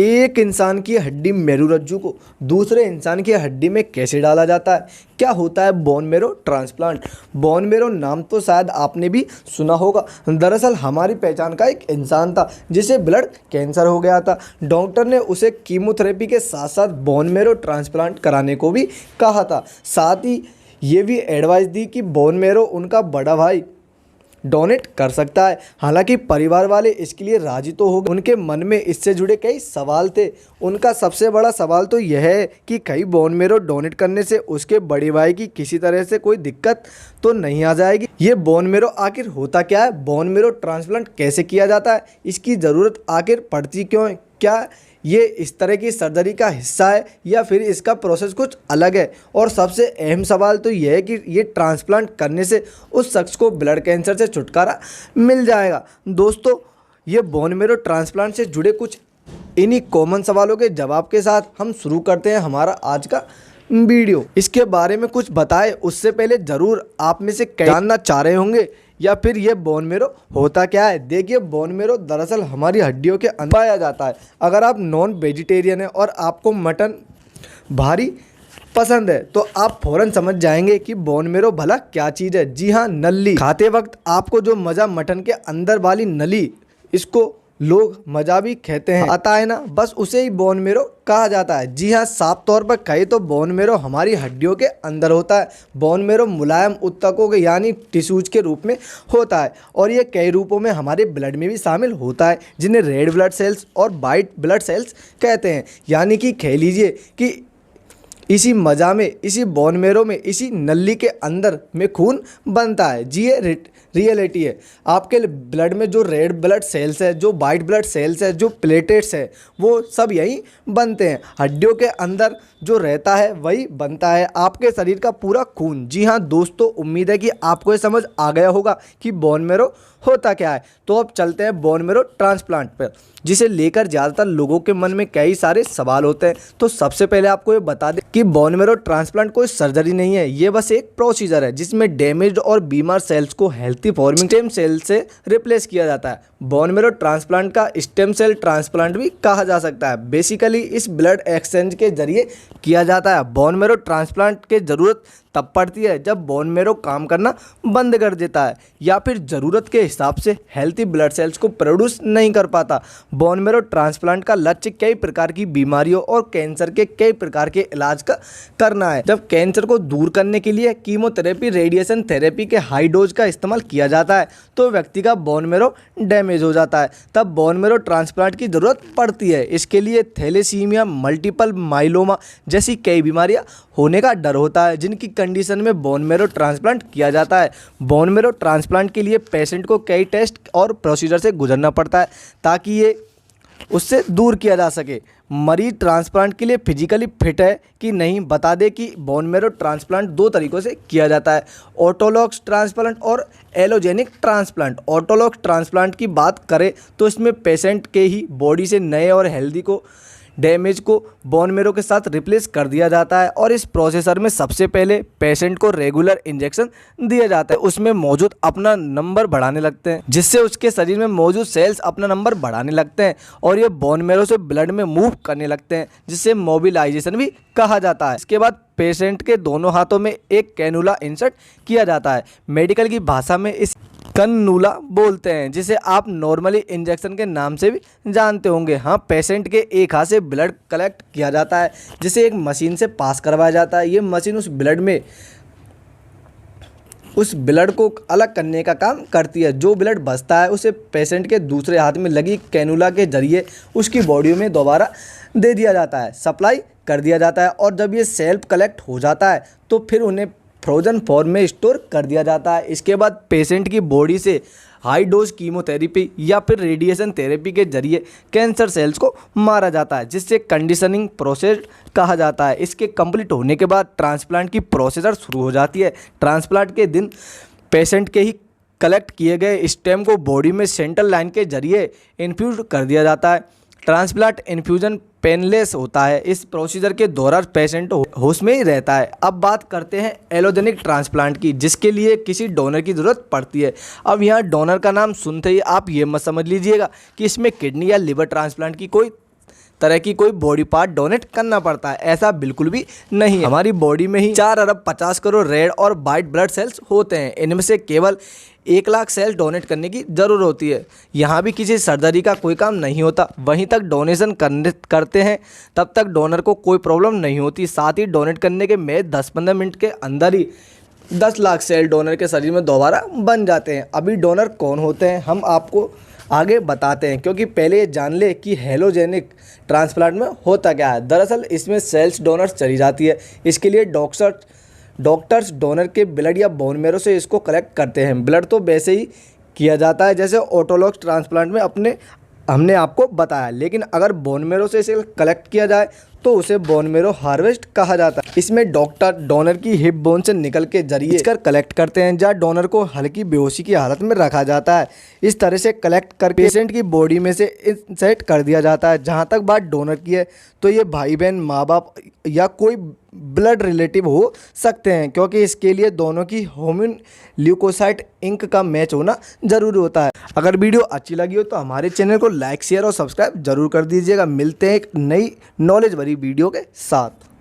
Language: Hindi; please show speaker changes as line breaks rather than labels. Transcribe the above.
एक इंसान की हड्डी मेरुरज्जु को दूसरे इंसान की हड्डी में कैसे डाला जाता है? क्या होता है bone marrow transplant? Bone marrow नाम तो शायद आपने भी सुना होगा। दरअसल हमारी पहचान का एक इंसान था जिसे ब्लड कैंसर हो गया था। डॉक्टर ने उसे कीमोथेरेपी के साथ साथ बोन मेरो ट्रांसप्लांट कराने को भी कहा था। साथ ही ये भी एडवाइस दी कि बोन मेरो उनका बड़ा भाई डोनेट कर सकता है। हालांकि परिवार वाले इसके लिए राजी तो हो गए, उनके मन में इससे जुड़े कई सवाल थे। उनका सबसे बड़ा सवाल तो यह है कि कहीं बोन मेरो डोनेट करने से उसके बड़े भाई की किसी तरह से कोई दिक्कत तो नहीं आ जाएगी। ये बोन मेरो आखिर होता क्या है? बोन मेरो ट्रांसप्लांट कैसे किया जाता है? इसकी ज़रूरत आखिर पड़ती क्यों है? क्या ये इस तरह की सर्जरी का हिस्सा है या फिर इसका प्रोसेस कुछ अलग है? और सबसे अहम सवाल तो यह है कि ये ट्रांसप्लांट करने से उस शख्स को ब्लड कैंसर से छुटकारा मिल जाएगा। दोस्तों, ये बोन मेरो ट्रांसप्लांट से जुड़े कुछ इन्हीं कॉमन सवालों के जवाब के साथ हम शुरू करते हैं हमारा आज का वीडियो। इसके बारे में कुछ बताए उससे पहले ज़रूर आप में से जानना चाह रहे होंगे या फिर ये बोन मेरो होता क्या है। देखिए, बोन मेरो दरअसल हमारी हड्डियों के अंदर पाया जाता है। अगर आप नॉन वेजिटेरियन हैं और आपको मटन भारी पसंद है तो आप फ़ौरन समझ जाएंगे कि बोन मेरो भला क्या चीज़ है। जी हाँ, नली। खाते वक्त आपको जो मज़ा मटन के अंदर वाली नली, इसको लोग मजा भी कहते हैं, आता है ना, बस उसे ही बोन मेरो कहा जाता है। जी हाँ, साफ तौर पर कहे तो बोन मेरो हमारी हड्डियों के अंदर होता है। बोन मेरो मुलायम ऊतकों के यानी टिश्यूज के रूप में होता है और ये कई रूपों में हमारे ब्लड में भी शामिल होता है, जिन्हें रेड ब्लड सेल्स और वाइट ब्लड सेल्स कहते हैं। यानी कि कह लीजिए कि इसी मजा में, इसी बोन मेरो में, इसी नली के अंदर में खून बनता है। जी, ये रियलिटी है। आपके ब्लड में जो रेड ब्लड सेल्स है, जो वाइट ब्लड सेल्स है, जो प्लेटेट्स है, वो सब यही बनते हैं। हड्डियों के अंदर जो रहता है वही बनता है आपके शरीर का पूरा खून। जी हाँ दोस्तों, उम्मीद है कि आपको ये समझ आ गया होगा कि बोन मेरो होता क्या है। तो अब चलते हैं बोन मेरो ट्रांसप्लांट पर, जिसे लेकर ज़्यादातर लोगों के मन में कई सारे सवाल होते हैं। तो सबसे पहले आपको ये बता दें कि बोन मेरो ट्रांसप्लांट कोई सर्जरी नहीं है, ये बस एक प्रोसीजर है जिसमें डैमेज्ड और बीमार सेल्स को हेल्थी फॉर्मिंग स्टेम सेल से रिप्लेस किया जाता है। बोन मेरो ट्रांसप्लांट का स्टेम सेल ट्रांसप्लांट भी कहा जा सकता है। बेसिकली इस ब्लड एक्सचेंज के जरिए किया जाता है। बोन मेरो ट्रांसप्लांट की ज़रूरत तब पड़ती है जब बोन मेरो काम करना बंद कर देता है या फिर ज़रूरत के हिसाब से हेल्थी ब्लड सेल्स को प्रोड्यूस नहीं कर पाता। बोन मेरो ट्रांसप्लांट का लक्ष्य कई प्रकार की बीमारियों और कैंसर के कई प्रकार के इलाज का करना है। जब कैंसर को दूर करने के लिए कीमोथेरेपी, रेडिएशन थेरेपी के हाई डोज का इस्तेमाल किया जाता है तो व्यक्ति का बोन मेरो डैमेज हो जाता है, तब बोन मेरो ट्रांसप्लांट की ज़रूरत पड़ती है। इसके लिए थैलेसीमिया, मल्टीपल माइलोमा जैसी कई बीमारियां होने का डर होता है, जिनकी कंडीशन में बोन मेरो ट्रांसप्लांट किया जाता है। बोन मेरो ट्रांसप्लांट के लिए पेशेंट को कई टेस्ट और प्रोसीजर से गुजरना पड़ता है ताकि ये उससे दूर किया जा सके। मरीज ट्रांसप्लांट के लिए फिजिकली फिट है कि नहीं बता दे कि बोन मेरो ट्रांसप्लांट दो तरीक़ों से किया जाता है, ऑटोलॉगस ट्रांसप्लांट और एलोजेनिक ट्रांसप्लांट। ऑटोलॉगस ट्रांसप्लांट की बात करें तो इसमें पेशेंट के ही बॉडी से नए और हेल्दी को डैमेज को बोन मेरो के साथ रिप्लेस कर दिया जाता है और इस प्रोसेसर में सबसे पहले पेशेंट को रेगुलर इंजेक्शन दिया जाता है। उसमें मौजूद अपना नंबर बढ़ाने लगते हैं, जिससे उसके शरीर में मौजूद सेल्स अपना नंबर बढ़ाने लगते हैं और ये बोन मेरो से ब्लड में मूव करने लगते हैं, जिससे मोबिलाइजेशन भी कहा जाता है। इसके बाद पेशेंट के दोनों हाथों में एक कैनुला इंसर्ट किया जाता है। मेडिकल की भाषा में इस कन्नूला बोलते हैं, जिसे आप नॉर्मली इंजेक्शन के नाम से भी जानते होंगे। हाँ, पेशेंट के एक हाथ से ब्लड कलेक्ट किया जाता है जिसे एक मशीन से पास करवाया जाता है। ये मशीन उस ब्लड को अलग करने का काम करती है। जो ब्लड बचता है उसे पेशेंट के दूसरे हाथ में लगी कैनुला के जरिए उसकी बॉडी में दोबारा दे दिया जाता है, सप्लाई कर दिया जाता है। और जब ये सेल्फ कलेक्ट हो जाता है तो फिर उन्हें फ्रोजन फॉर्म में स्टोर कर दिया जाता है। इसके बाद पेशेंट की बॉडी से हाई डोज कीमोथेरेपी या फिर रेडिएशन थेरेपी के जरिए कैंसर सेल्स को मारा जाता है, जिससे कंडीशनिंग प्रोसेस कहा जाता है। इसके कंप्लीट होने के बाद ट्रांसप्लांट की प्रोसीजर शुरू हो जाती है। ट्रांसप्लांट के दिन पेशेंट के ही कलेक्ट किए गए स्टेम को बॉडी में सेंट्रल लाइन के जरिए इन्फ्यूज कर दिया जाता है। ट्रांसप्लांट इन्फ्यूजन पेनलेस होता है। इस प्रोसीजर के दौरान पेशेंट होश में ही रहता है। अब बात करते हैं एलोजेनिक ट्रांसप्लांट की, जिसके लिए किसी डोनर की ज़रूरत पड़ती है। अब यहाँ डोनर का नाम सुनते ही आप ये मत समझ लीजिएगा कि इसमें किडनी या लिवर ट्रांसप्लांट की कोई तरह की कोई बॉडी पार्ट डोनेट करना पड़ता है, ऐसा बिल्कुल भी नहीं है। हमारी बॉडी में ही 4 अरब 50 करोड़ रेड और वाइट ब्लड सेल्स होते हैं। इनमें से केवल 1 लाख सेल्स डोनेट करने की ज़रूरत होती है। यहाँ भी किसी सर्जरी का कोई काम नहीं होता। वहीं तक डोनेशन करते हैं तब तक डोनर को कोई प्रॉब्लम नहीं होती। साथ ही डोनेट करने के में 10-15 मिनट के अंदर ही 10 लाख सेल डोनर के शरीर में दोबारा बन जाते हैं। अभी डोनर कौन होते हैं हम आपको आगे बताते हैं, क्योंकि पहले ये जान ले कि हेलोजेनिक ट्रांसप्लांट में होता क्या है। दरअसल इसमें सेल्स डोनर्स चली जाती है। इसके लिए डॉक्टर्स डोनर के ब्लड या बोन मैरो से इसको कलेक्ट करते हैं। ब्लड तो वैसे ही किया जाता है जैसे ऑटोलॉगस ट्रांसप्लांट में हमने आपको बताया, लेकिन अगर बोन मैरो से इसे कलेक्ट किया जाए तो उसे बोन मैरो हार्वेस्ट कहा जाता है। इसमें डॉक्टर डोनर की हिप बोन से निकल के जरिए इसकर कलेक्ट करते हैं, जहाँ डोनर को हल्की बेहोशी की हालत में रखा जाता है। इस तरह से कलेक्ट कर पेशेंट की बॉडी में से इंसर्ट कर दिया जाता है। जहाँ तक बात डोनर की है तो ये भाई बहन, माँ बाप या कोई ब्लड रिलेटिव हो सकते हैं, क्योंकि इसके लिए दोनों की ह्यूमन ल्यूकोसाइट इंक का मैच होना ज़रूरी होता है। अगर वीडियो अच्छी लगी हो तो हमारे चैनल को लाइक, शेयर और सब्सक्राइब जरूर कर दीजिएगा। मिलते हैं एक नई नॉलेज भरी वीडियो के साथ।